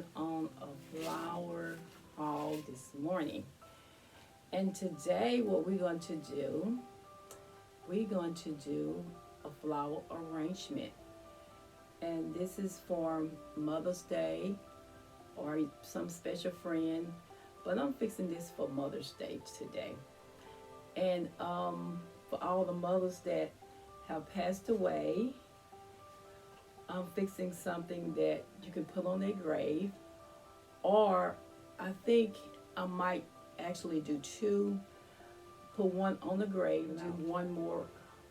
in on a flower haul this morning. And today, what we're going to do a flower arrangement. And this is for Mother's Day or some special friend. But I'm fixing this for Mother's Day today. And for all the mothers that have passed away, I'm fixing something that you can put on their grave. Or I think I might actually do two, put one on the grave and do one more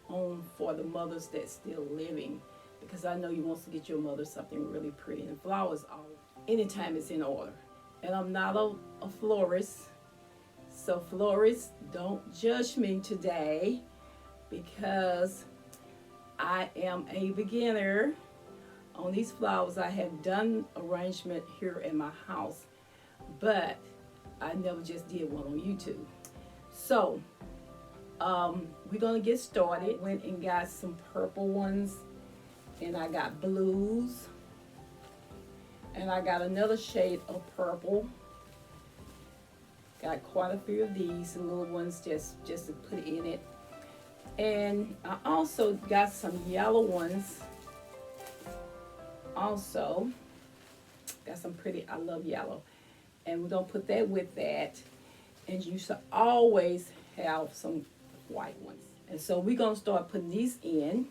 on for the mothers that's still living. Because I know you want to get your mother something really pretty. And flowers, anytime it's in order. And I'm not a florist. So florists, don't judge me today because I am a beginner on these flowers. I have done arrangement here in my house, but I never just did one on YouTube. So we're gonna get started. Went and got some purple ones, and I got blues, and I got another shade of purple. Got quite a few of these little ones just to put in it. And I also got some yellow ones. Also, got some pretty, I love yellow. And we're gonna put that with that. And you should always have some white ones. And so we're gonna start putting these in.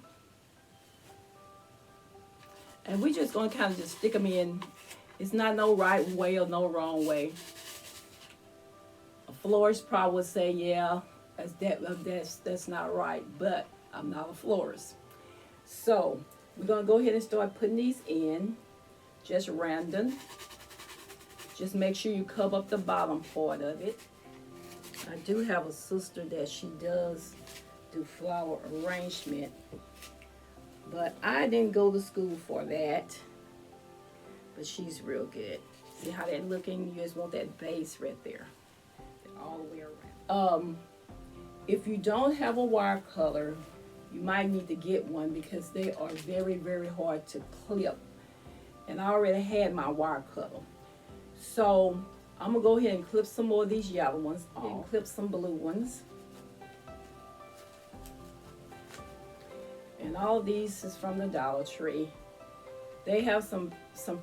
And we're just gonna kind of just stick them in. It's not no right way or no wrong way. A florist probably would say, yeah, that's not right, but I'm not a florist. So we're gonna go ahead and start putting these in, just random. Just make sure you cover up the bottom part of it. I do have a sister that she does do flower arrangement, but I didn't go to school for that, but she's real good. See how that looking? You just want that base right there, all the way around. If you don't have a watercolor, you might need to get one because they are very, very hard to clip. And I already had my watercolor. So I'm gonna go ahead and clip some more of these yellow ones and clip some blue ones. And all of these is from the Dollar Tree. They have some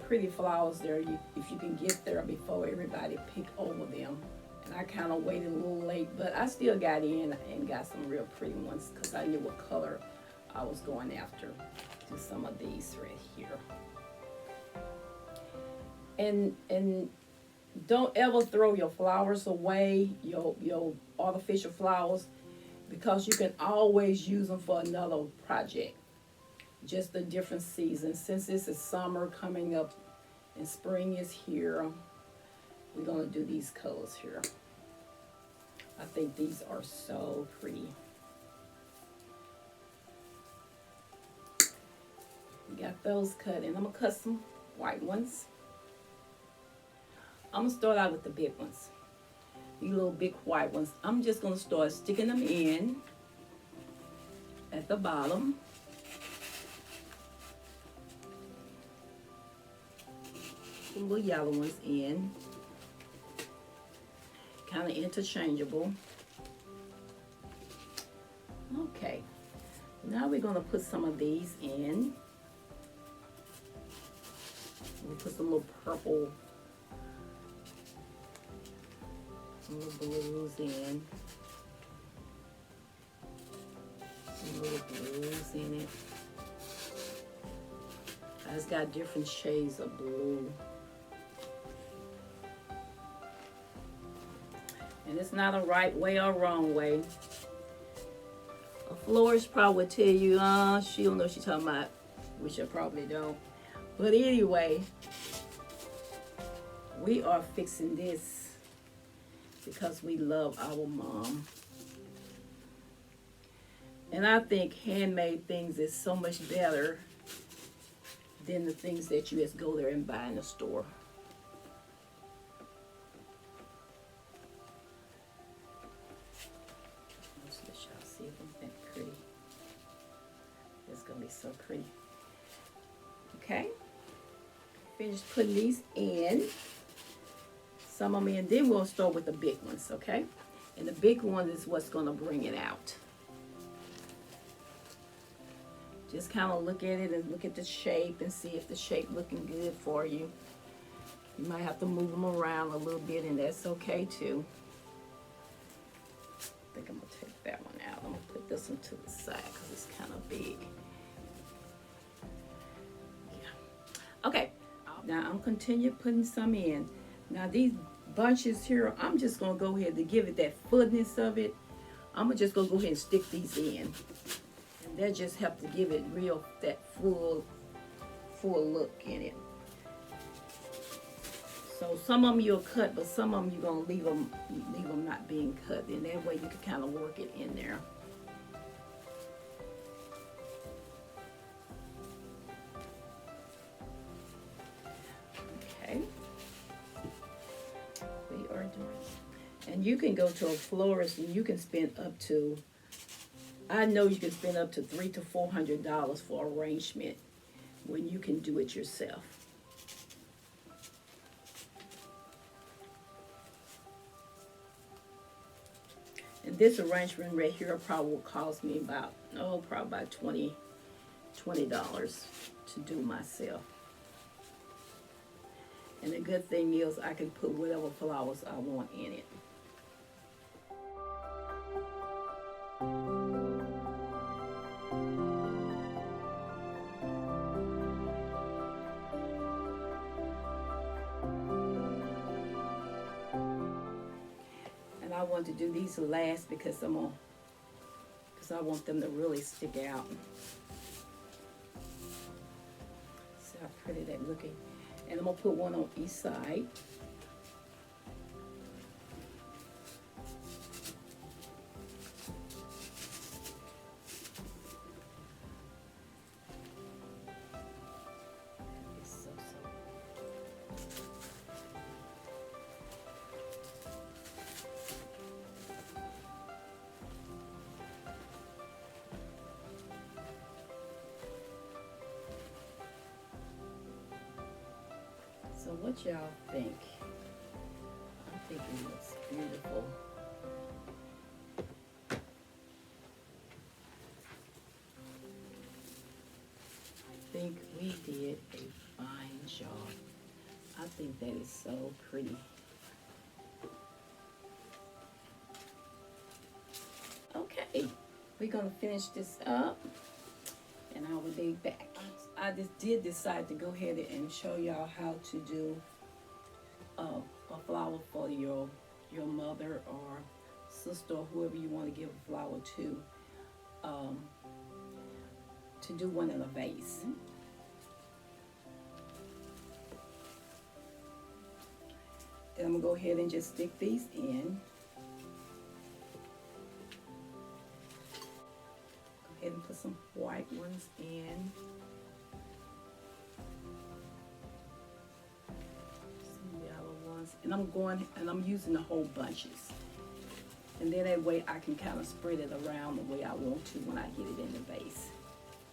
pretty flowers there if you can get there before everybody pick over them. And I kind of waited a little late, but I still got in and got some real pretty ones because I knew what color I was going after. Do some of these right here. And don't ever throw your flowers away, your artificial flowers, because you can always use them for another project. Just a different season. Since this is summer coming up and spring is here, we're gonna do these colors here. I think these are so pretty. We got those cut, and I'm gonna cut some white ones. I'm gonna start out with the big ones. These little big white ones. I'm just gonna start sticking them in at the bottom. The little yellow ones in. Kind of interchangeable. Okay, now we're going to put some of these in. We'll put some little purple, some little blues in. Some little blues in it. It's got different shades of blue. And it's not a right way or wrong way. A florist probably would tell you, she don't know what she's talking about, which I probably don't. But anyway, we are fixing this because we love our mom. And I think handmade things is so much better than the things that you just go there and buy in the store. So pretty. Okay, finish putting these in. Some of them in. Then we'll start with the big ones, okay? And the big one is what's going to bring it out. Just kind of look at it and look at the shape and see if the shape looking good for you. You might have to move them around a little bit, and that's okay too. I think I'm going to take that one out. I'm going to put this one to the side because it's kind of big. Yeah. Okay, now I'm continue putting some in. Now these bunches here, I'm just going to go ahead to give it that fullness of it. I'm just going to go ahead and stick these in. And that just helps to give it that full look in it. So some of them you'll cut, but some of them you're going to leave them not being cut. And that way you can kind of work it in there. Okay. We are doing. And you can go to a florist and you can spend up to, I know you can spend up to $300 to $400 for arrangement when you can do it yourself. And this arrangement right here probably will cost me about, probably about $20 to do myself. And the good thing is I can put whatever flowers I want in it. I want to do these last because I want them to really stick out. See how pretty that looking. And I'm gonna put one on each side. So what y'all think? I think it looks beautiful. I think we did a fine job. I think that is so pretty. Okay, we're gonna finish this up and I will be back. I just did decide to go ahead and show y'all how to do a flower for your mother or sister or whoever you want to give a flower to do one in a vase. Then I'm gonna go ahead and just stick these in. Go ahead and put some white ones in. And I'm using the whole bunches. And then that way I can kind of spread it around the way I want to when I get it in the vase.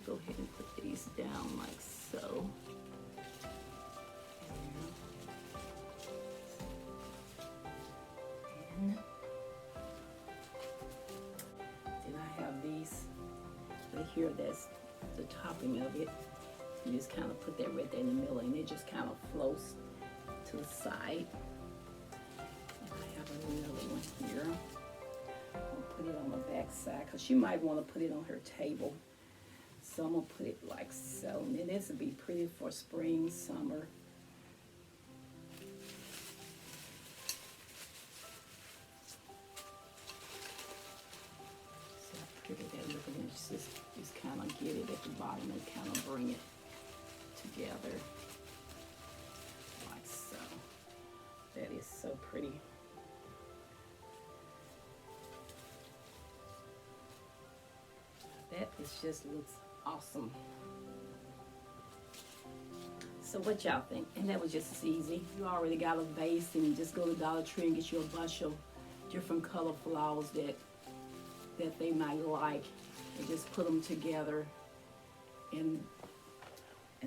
Go ahead and put these down like so. And then I have these right here, that's the topping of it. You just kind of put that right there in the middle and it just kind of floats to the side. I have another one here. I'll put it on the back side because she might want to put it on her table. So I'm going to put it like so. And then this will be pretty for spring, summer. See how pretty that looking is. Just kind of get it at the bottom and kind of bring it together. Like so. That is so pretty. That just looks awesome. So what y'all think? And that was just as easy. You already got a vase and you just go to Dollar Tree and get you a bunch of different color flowers that they might like and just put them together and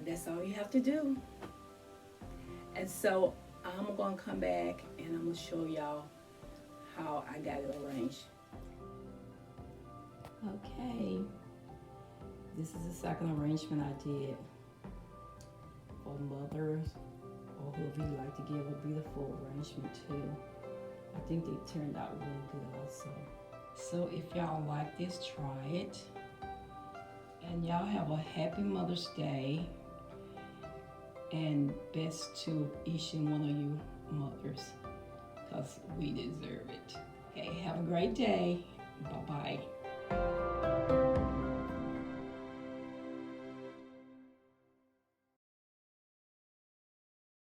that's all you have to do. And so I'm gonna come back and I'm gonna show y'all how I got it arranged. Okay, this is the second arrangement I did for mothers or whoever you like to give a beautiful arrangement to. I think they turned out really good also. So if y'all like this, try it. And y'all have a happy Mother's Day. And best to each and one of you mothers, because we deserve it. Okay, have a great day. Bye-bye.